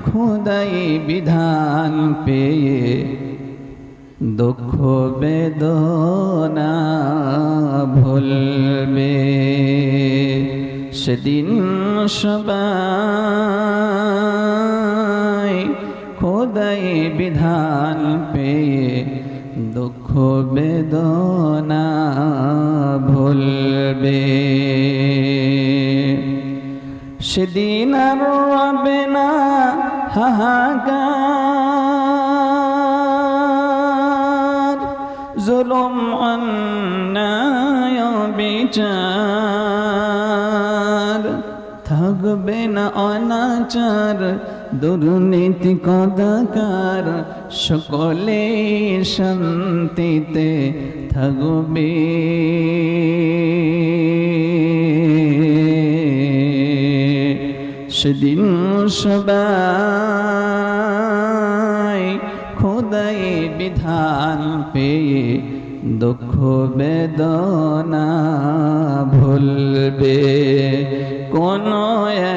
খোদাই বিধান পেয়ে দুঃখ বেদনা ভুলবে সেদিন সবাই খোদাই বিধান পেয়ে দুঃখ বেদনা ভুলবে সেদিন আর রবে না হাহাকার জুলুম অন্যায় বিচার থাকবে না অনাচার দুর্নীতি কদাকার সকলে শান্তিতে থাকবে সেদিন সবাই খোদাই বিধান পেয়ে দুঃখ বেদনা ভুলবে কোন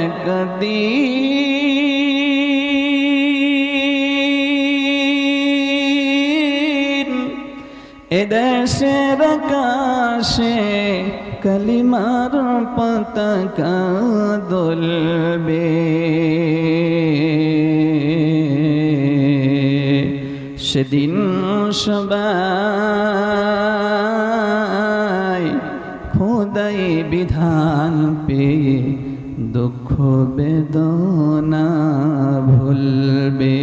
একদিন এদেশের আকাশে কালিমার পতাকা দুলবে সেদিন সবাই খোদাই বিধান পেয়ে দুঃখ বেদনা ভুলবে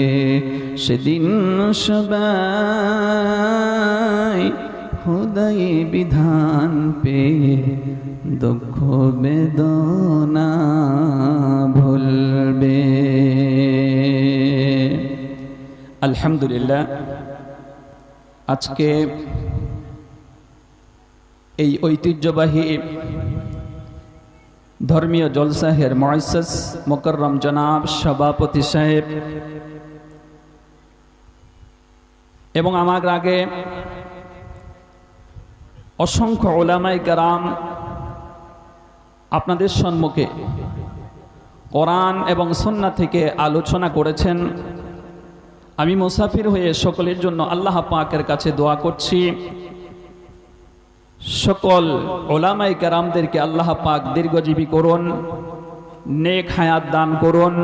সেদিন সবাই খোদাই বিধান পেয়ে দুঃখ বেদনা ভুলবে। আলহামদুলিল্লাহ, আজকে এই ঐতিহ্যবাহী ধর্মীয় জলসাহের মুআজ্জাজ মুকাররম জনাব সভাপতি সাহেব এবং আমার আগে অসংখ্য উলামায়ে কেরাম আপনাদের সম্মুখে কোরআন এবং সুন্নাহ থেকে আলোচনা করেছেন। আমি মুসাফির হয়ে সকলের জন্য আল্লাহ পাকের কাছে দোয়া করছি, সকল উলামায়ে কেরামদেরকে আল্লাহ পাক দীর্ঘজীবী করুন, নেক হায়াত দান করুন।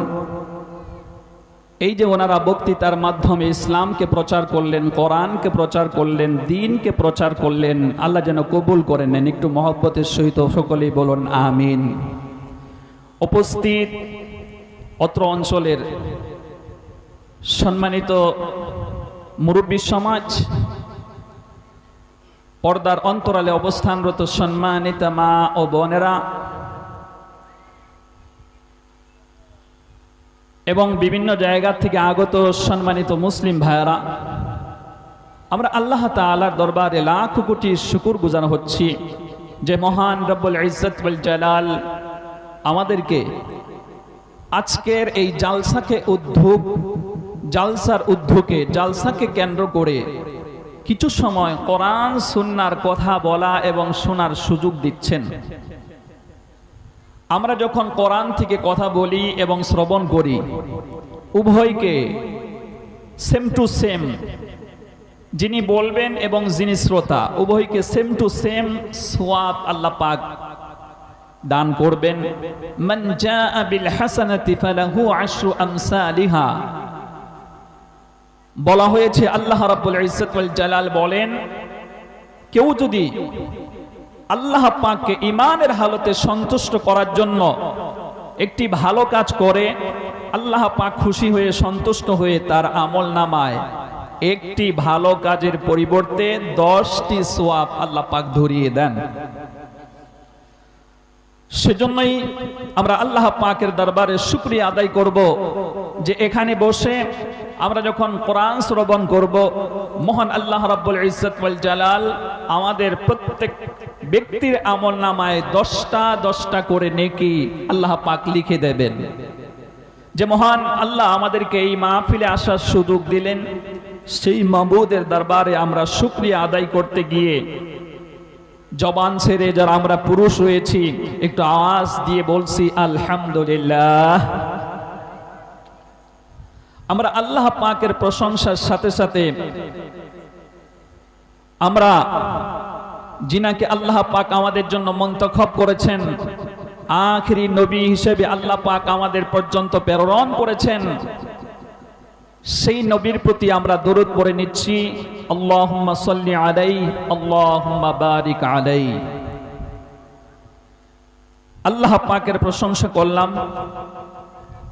এই যে ওনারা বক্তৃতার মাধ্যমে ইসলামকে প্রচার করলেন, কোরআনকে প্রচার করলেন, দ্বীনকে প্রচার করলেন, আল্লাহ যেন কবুল করে নেন। একটু মহব্বতের সহিত সকলেই বলুন আমিন। উপস্থিত অত্র অঞ্চলের সম্মানিত মুরব্বী সমাজ, পর্দার অন্তরালে অবস্থানরত সম্মানিত মা ও বোনেরা এবং বিভিন্ন জায়গা থেকে আগত সম্মানিত মুসলিম ভাইয়েরা, আমরা আল্লাহ তাআলার দরবারে লাখ কোটি শুকর গুজার হচ্ছি যে মহান রব্বুল ইজ্জত ওয়াল জালাল আমাদেরকে আজকের এই জালসাকে কেন্দ্র করে কিছু সময় কোরআন সুন্নাহর কথা বলা এবং শোনার সুযোগ দিচ্ছেন। আমরা যখন কোরআন থেকে কথা বলি এবং শ্রবণ করি, উভয়কে সেম টু সেম, যিনি বলবেন এবং যিনি শ্রোতা, উভয়কে সেম টু সেম সওয়াব আল্লাহ পাক দান করবেন। মান জাআ বিল হাসানাতি ফালাহু আশরু আমসালিহা। বলা হয়েছে আল্লাহ রাব্বুল ইজ্জত ওয়াল জালাল বলেন, কেউ যদি আল্লাহ পাককে ঈমানের হালতে সন্তুষ্ট করার জন্য একটি ভালো কাজ করে, আল্লাহ পাক খুশি হয়ে সন্তুষ্ট হয়ে তার আমলনামায় একটি ভালো কাজের পরিবর্তে 10টি সওয়াব আল্লাহ পাক ধরিয়ে দেন। সেজন্যই আমরা আল্লাহ পাকের দরবারে শুকরিয়া আদায় করব যে এখানে বসে আমরা যখন কোরআন শ্রবণ করব, মহান আল্লাহ রাব্বুল ইজ্জত ওয়াল জালাল আমাদের প্রত্যেক ব্যক্তির আমলনামায় 10টা করে নেকি আল্লাহ পাক লিখে দেবেন। যে মহান আল্লাহ আমাদেরকে এই মাহফিলে আসার সুযোগ দিলেন, সেই মাবুদের দরবারে আমরা শুকরিয়া আদায় করতে গিয়ে জবান ছেড়ে যারা আমরা পুরুষ হয়েছি একটু আওয়াজ দিয়ে বলছি আলহামদুলিল্লাহ, আমরা আল্লাহ পাকের প্রশংসার সাথে সাথে আমরা যিনাকে আল্লাহ পাক আমাদের জন্য মন্তখব করেছেন, আখিরি নবী হিসেবে আল্লাহ পাক আমাদের পর্যন্ত প্রেরণ করেছেন, সেই নবীর প্রতি আমরা দরুদ পড়ে নিচ্ছি। আল্লাহুম্মা সাল্লি আলাইহি আল্লাহুম্মা বারিক আলাইহি। আল্লাহ পাকের প্রশংসা করলাম,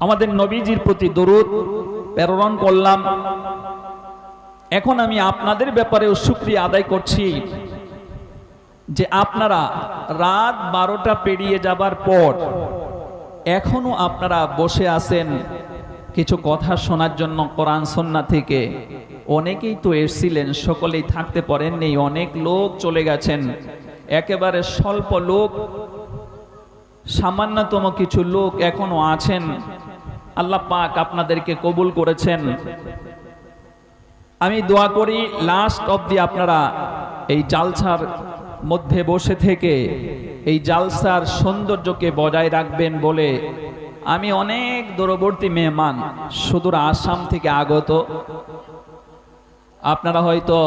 আমাদের নবীজির প্রতি দরুদ প্রেরণ করলাম। এখন আমি আপনাদের ব্যাপারেও শুকরিয়া আদায় করছি যে আপনারা রাত 12টা পেরিয়ে যাবার পর এখনো আপনারা বসে আছেন কিছু কথা শোনার জন্য কোরআন সুন্নাহ থেকে। অনেকেই তো এসেছিলেন, সকলেই থাকতে পারেননি, অনেক লোক চলে গেছেন। একেবারে স্বল্প লোক, সামান্যতম কিছু লোক এখনো আছেন। আল্লাহ পাক আপনাদেরকে কবুল করেছেন। আমি দোয়া করি লাস্ট অবধি আপনারা এই জালসার মধ্যে বসে থেকে এই জালসার সৌন্দর্যকে বজায় রাখবেন বলে আমি অনেক দূরবর্তী মেহমান, সুদূর আসাম থেকে আগত। আপনারা হয়তো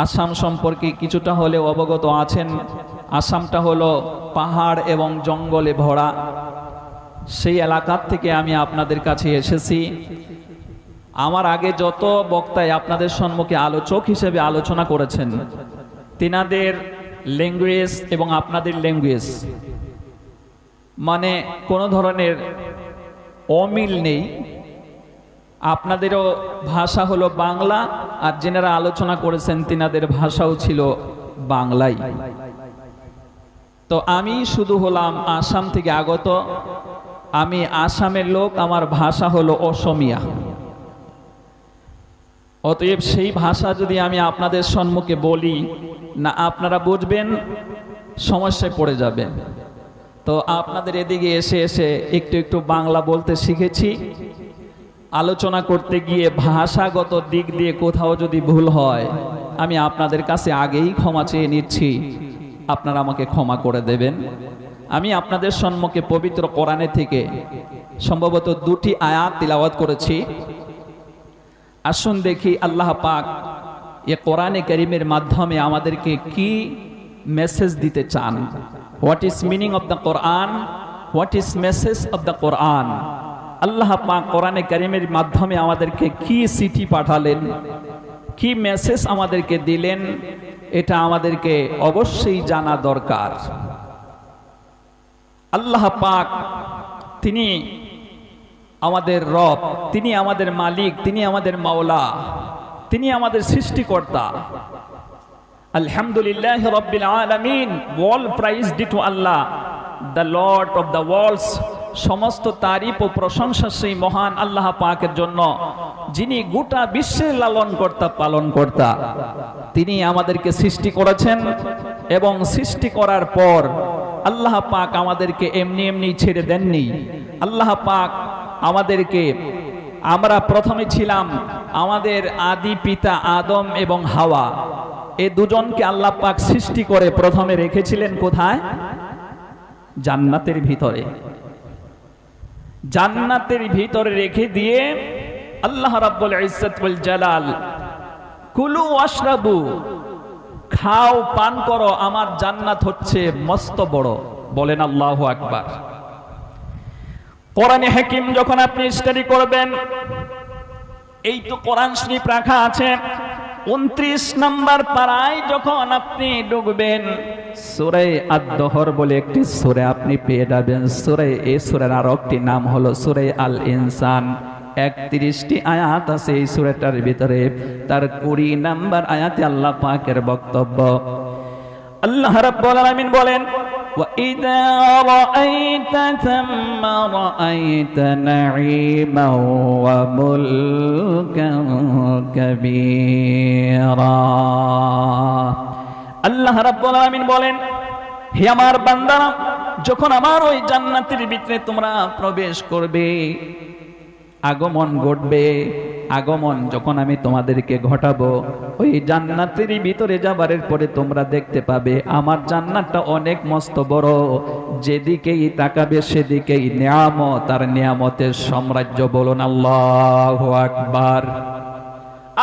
আসাম সম্পর্কে কিছুটা হলেও অবগত আছেন। আসামটা হলো পাহাড় এবং জঙ্গলে ভরা। সেই এলাকার থেকে আমি আপনাদের কাছে এসেছি। আমার আগে যত বক্তাই আপনাদের সম্মুখে আলোচক হিসেবে আলোচনা করেছেন, তিনাদের ল্যাঙ্গুয়েজ এবং আপনাদের ল্যাঙ্গুয়েজ মানে কোনো ধরনের অমিল নেই। আপনাদেরও ভাষা হলো বাংলা, আর যেনারা আলোচনা করেছেন তিনাদের ভাষাও ছিল বাংলাই। তো আমি শুধু হলাম আসাম থেকে আগত। আমি আসামের লোক, আমার ভাষা হলো অসমিয়া। অতএব সেই ভাষা যদি আমি আপনাদের সম্মুখে বলি না, আপনারা বুঝবেন, সমস্যায় পড়ে যাবেন। তো আপনাদের এদিকে এসে এসে একটু একটু বাংলা বলতে শিখেছি। আলোচনা করতে গিয়ে ভাষাগত দিক দিয়ে কোথাও যদি ভুল হয়, আমি আপনাদের কাছে আগেই ক্ষমা চেয়ে নিচ্ছি, আপনারা আমাকে ক্ষমা করে দেবেন। আমি আপনাদের সম্মুখে পবিত্র কোরআনে থেকে সম্ভবত 2টি আয়াত তিলাওয়াত করেছি। আসুন দেখি আল্লাহ পাক এ কোরআনে কারীমের মাধ্যমে আমাদেরকে কি মেসেজ দিতে চান। What is meaning of the Quran, what is message of the Quran. আল্লাহ পাক কোরআনে কারীমের মাধ্যমে আমাদেরকে কি চিঠি পাঠালেন, কি মেসেজ আমাদেরকে দিলেন, এটা আমাদেরকে অবশ্যই জানা দরকার। আল্লাহ পাক তিনি আমাদের রব, তিনি আমাদের মালিক, তিনি আমাদের মাওলা, তিনি আমাদের সৃষ্টিকর্তা। আলহামদুলিল্লাহ রাব্বিল আলামিন, all praise due to Allah, the lord of the worlds. সমস্ত তারিফ ও প্রশংসা সেই মহান আল্লাহ পাকের জন্য, যিনি গোটা বিশ্বের লালন কর্তা পালন কর্তা। তিনি আমাদেরকে সৃষ্টি করেছেন এবং সৃষ্টি করার পর আল্লাহ পাক আমাদেরকে এমনি এমনি ছেড়ে দেননি। আল্লাহ পাক আমাদেরকে, আমরা প্রথমে ছিলাম, আমাদের আদি পিতা আদম এবং হাওয়া, এই দুজনকে আল্লাহ পাক সৃষ্টি করে প্রথমে রেখেছিলেন কোথায়? জান্নাতের ভিতরে। জান্নাতের ভিতরে রেখে দিয়ে আল্লাহ রাব্বুল ইজ্জত ওয়াল জালাল, কুলু ওয়াশরাবু, খাও পান করো, আমার জান্নাত হচ্ছে মস্ত বড়। বলেন আল্লাহু আকবার। কোরআনে হাকিম যখন আপনি স্টাডি করবেন, এই তো কোরআন শরীফ রাখা আছে, 29 নম্বর পারায় যখন আপনি ঢুকবেন, সূরা আদ-দহর বলে একটি সূরা আপনি পেয়ে যাবেন। এই সূরার আর একটি নাম হলো সূরা আল ইনসান। 31টি আয়াত আছে এই সূরাটার ভিতরে। তার 20 নম্বর আয়াতে আল্লাহ পাকের বক্তব্য। আল্লাহ রাব্বুল আলামিন বলেন, وَإِذَا رَأَيْتَ ثَمَّ رَأَيْتَ نَعِيمًا وَمُلْكًا كَبِيرًا। আল্লাহ রাব্বুল আলামিন বলেন, হে আমার বান্দারা, যখন আমার ওই জান্নাতের ভিতরে তোমরা প্রবেশ করবে, আগমন ঘটবে, আগমন যখন আমি তোমাদেরকে ঘটাবো, ওই জান্নাতের ভিতরে যাবার পরে তোমরা দেখতে পাবে আমার জান্নাতটা অনেক মস্ত বড়, যেদিকেই তাকাবে সেদিকেই নিয়ামত আর নিয়ামতের সাম্রাজ্য। বলুন আল্লাহু আকবার।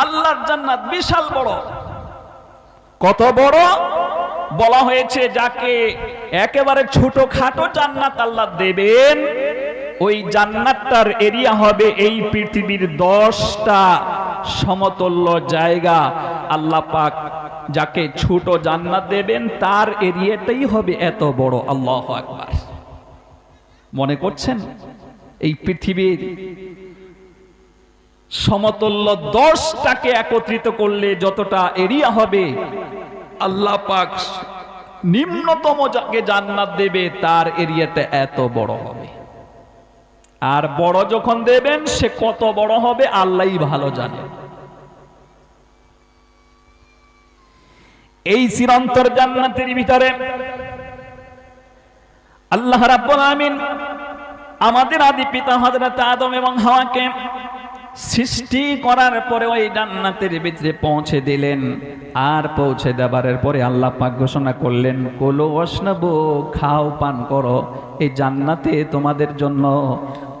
আল্লাহর জান্নাত বিশাল বড়। কত বড়? বলা হয়েছে যাকে একেবারে ছোটখাটো জান্নাত আল্লাহ দেবেন, ওই জান্নাতটার এরিয়া হবে এই পৃথিবীর 10টা সমতল্য জায়গা। আল্লাহ পাক যাকে ছোট জান্নাত দেবেন তার এরিয়াটাই হবে এত বড়। আল্লাহু আকবার। মনে করছেন এই পৃথিবীর সমতল্য 10টাকে একত্রিত করলে যতটা এরিয়া হবে, আল্লাহ পাক নিম্নতম যাকে জান্নাত দেবে তার এরিয়াটা এত বড় হবে। আর বড় যখন দেবেন সে কত বড় হবে আল্লাহই ভালো জানে। এই চিরন্তর জান্নাতের ভিতরে আল্লাহ রাব্বুল আমিন আমাদের আদি পিতা হযরত আদম এবং হাওয়াকে সৃষ্টি করার পরে ওই জান্নাতের ভিতরে পৌঁছে দিলেন। আর পৌঁছে দেবার পরে আল্লাহ পাক ঘোষণা করলেন, কুলু ওয়াশরাবু, খাও পান করো, এই জান্নাতে তোমাদের জন্য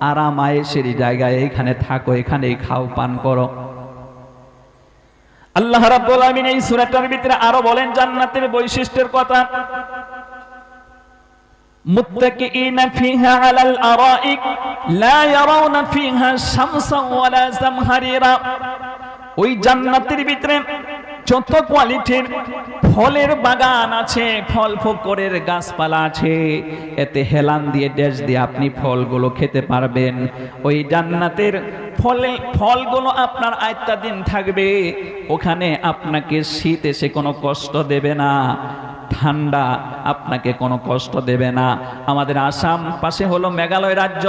আরাম আয়েশের জায়গায়, এখানে থাকো, এখানেই খাও পান করো। আল্লাহ রাব্বুল আমিন এই সূরাটার ভিতরে আরো বলেন জান্নাতের বৈশিষ্ট্যের কথা। মুত্তাকিইনা ফিহা আলাল আরাইক লা ইয়ারাউনা ফিহা শামসান ওয়ালা জামহারিরা। ওই জান্নাতের ভিতরে যত কোয়ালিটির ফলের বাগান আছে, ফল ফকরের গাছপালা আছে, এতে হেলান দিয়ে ড্যাশ দিয়ে আপনি ফলগুলো খেতে পারবেন। ওই জান্নাতের ফলগুলো আপনার আয়ত্তা দিন থাকবে। ওখানে আপনাকে শীত এসে কোনো কষ্ট দেবে না, ঠান্ডা আপনাকে কোনো কষ্ট দেবে না। আমাদের আসাম পাশে হলো মেঘালয় রাজ্য।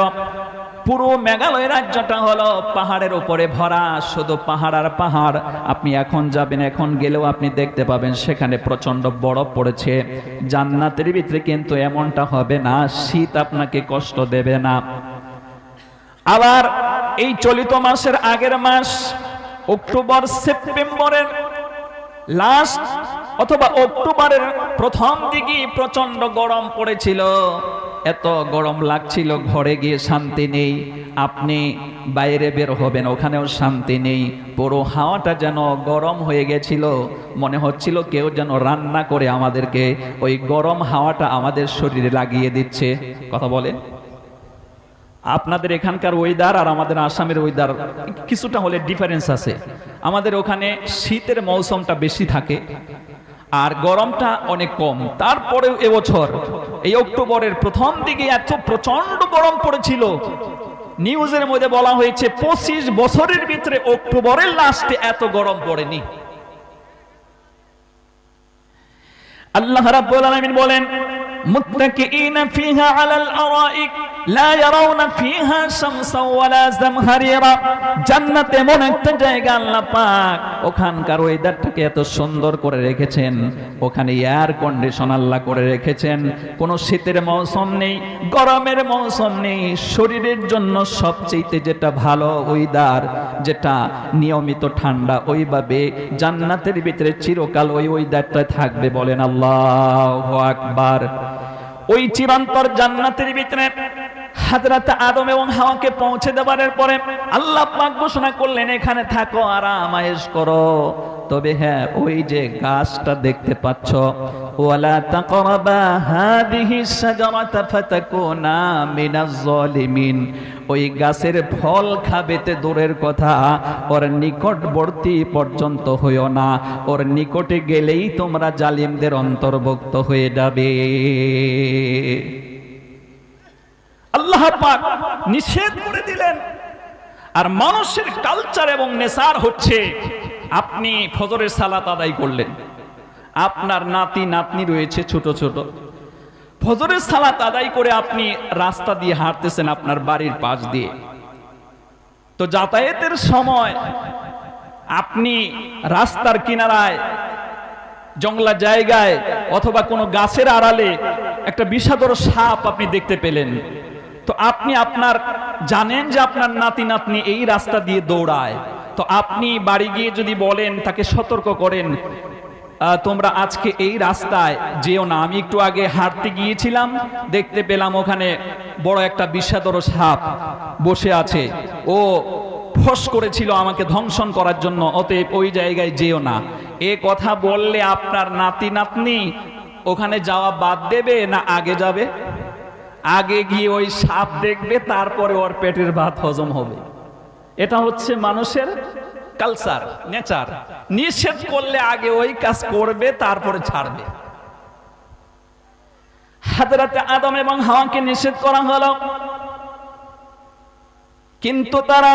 পুরো মেঘালয় রাজ্যটা হলো পাহাড়ের উপরে ভরা, শুধু পাহাড় আর পাহাড়। আপনি এখন যাবেন, এখন গেলেও আপনি দেখতে পাবেন সেখানে প্রচন্ড বরফ পড়েছে। জান্নাতের ভিতরে কিন্তু এমনটা হবে না, শীত আপনাকে কষ্ট দেবে না। আবার এই চলিত মাসের আগের মাস অক্টোবর সেপ্টেম্বরের লাস্ট অথবা অক্টোবরের প্রথম দিকে প্রচন্ড গরম পড়েছিল, এত গরম লাগছিল, ঘরে গিয়ে শান্তি নেই। আপনি বাইরে বের হবেন, ওখানেও শান্তি নেই। পুরো হাওয়াটা যেন গরম হয়ে গেছিল, মনে হচ্ছিল কেউ যেন রান্না করে আমাদেরকে ওই গরম হাওয়াটা আমাদের শরীরে লাগিয়ে দিচ্ছে। কথা বলেন, আপনাদের এখানকার ওয়েদার আর আমাদের আসামের ওয়েদার কিছুটা হলে ডিফারেন্স আছে। আমাদের ওখানে শীতের মৌসুমটা বেশি থাকে আর গরমটা অনেক কম। তারপরেও এবছর এই অক্টোবরের প্রথম দিকে এত প্রচন্ড গরম পড়েছিল, নিউজের মধ্যে বলা হয়েছে 25 বছরের ভিতরে অক্টোবরের লাস্টে এত গরম পড়েনি। আল্লাহ রাব্বুল আলামিন বলেন, মুত্তাকিইনা ফিহা আলাল আরাইক লা ইয়ারাউনা ফিহা শামসান ওয়ালা জামহারিরা। জান্নাতে এমন একটা জায়গা আল্লাহ পাক ওখানকার ওয়েদারটাকে এত সুন্দর করে রেখেছেন, ওখানে এয়ার কন্ডিশন আল্লাহ করে রেখেছেন। কোনো শীতের মৌসুম নেই, গরমের মৌসুম নেই। শরীরের জন্য সবচেয়ে যেটা ভালো ওয়েদার, যেটা নিয়মিত ঠান্ডা, ওইভাবে জান্নাতের ভিতরে চিরকাল ওই ওয়েদারটা থাকবে। বলেন আল্লাহু আকবার। ওই চিরন্তর জান্নাতের ভিতরে হযরত আদম এবং হাওয়াকে পৌঁছে দেবার পরে আল্লাহ পাক ঘোষণা করলেন, এখানে থাকো, আরাম আয়েশ করো। তবে হ্যাঁ, ওই যে গাছটা দেখতে পাচ্ছ, ওয়ালা তাকরাবা হাদিহি শাজারাতা ফাতাকুনা মিনাজ জালিমিন, ওই গাছের ফল খাবেতে দূরের কথা, ওর নিকটবর্তী পর্যন্ত হইও না। ওর নিকটে গেলেই তোমরা জালিমদের অন্তর্ভুক্ত হয়ে যাবে। আল্লাহ পাক নিষেধ করে দিলেন। আর মানুষের কালচার এবং নেশার হচ্ছে, আপনি ফজরের সালাত আদায় করলেন, আপনার নাতি নাতনি রয়েছে ছোট ছোট, ফজরের সালাত আদায় করে আপনি রাস্তা দিয়ে হাঁটতেছেন আপনার বাড়ির পাশ দিয়ে। তো যাতায়াতের সময় আপনি রাস্তার কিনারায়, জঙ্গলা জায়গায় অথবা কোনো গাছের আড়ালে একটা বিষাদর সাপ আপনি দেখতে পেলেন। তো আপনি আপনার জানেন যে আপনার নাতি নাতনি এই রাস্তা দিয়ে দৌড়ায়, তো তো আপনি বাড়ি গিয়ে যদি বলেন, তাকে সতর্ক করেন, তোমরা আজকে এই রাস্তায় যেও না। আমি একটু আগে হাঁটতে গিয়েছিলাম, দেখতে পেলাম ওখানে বড় একটা বিষাদর সাপ বসে আছে, ও ফস করেছিল আমাকে ধ্বংসন করার জন্য, অতএব ওই জায়গায় যেও না। এ কথা বললে আপনার নাতি নাতনি ওখানে যাওয়া বাদ দেবে না আগে যাবে? আগে গিয়ে ওই সাপ দেখবে, তারপরে ওর পেটের ভাত হজম হবে। এটা হচ্ছে মানুষের কালচার, নেচার। নিষেধ করলে আগে ওই কাজ করবে, তারপরে ছাড়বে। হযরত আদম এবং হাওয়াকে নিষেধ করা হলো, কিন্তু তারা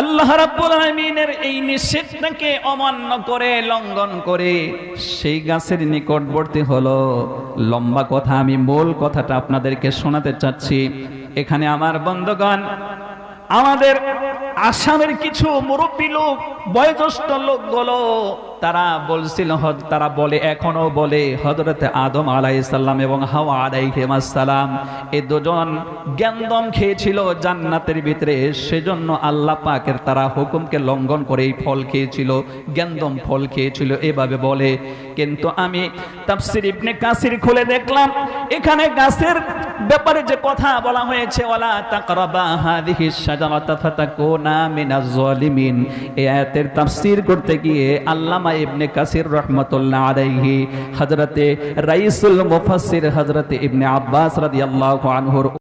আল্লাহ রাব্বুল আলামিনের এই নিষেধটাকে অমান্য করে, লঙ্ঘন করে সেই গাছের নিকটবর্তী হলো। লম্বা কথা, আমি মূল কথাটা আপনাদেরকে শোনাতে চাচ্ছি। এখানে আমার বন্ধুগণ, আমাদের আসামের কিছু মুরব্বী লোক, বয়োজ্যেষ্ঠ লোকগুলো তারা বলছিল, তারা বলে, এখনো বলে, হযরত আদম আলাইহিস সালাম এবং হাওয়া আলাইহিস সালাম এই দুজন জ্ঞানদম খেয়েছিল জান্নাতের ভিতরে, সেজন্য আল্লাহ পাকের তারা হুকুমকে লঙ্ঘন করে এই ফল খেয়েছিল, জ্ঞানদম ফল খেয়েছিল, এভাবে বলে। কিন্তু আমি তাফসীর ইবনে কাসির খুলে দেখলাম, এখানে গাছের ব্যাপারে যে কথা বলা হয়েছে, ওয়ালা তাকরাবা হাযিহিস শাজারাতা ফাতাকুনা মিনাজ জালিমিন, এই আয়াতের তাফসীর করতে গিয়ে আল্লামা ইবনে কাসির রাহমাতুল্লাহ আলাইহি হযরতে রাইসুল মুফাসসির হযরতে ইবনে আব্বাস রাদিয়াল্লাহু আনহুর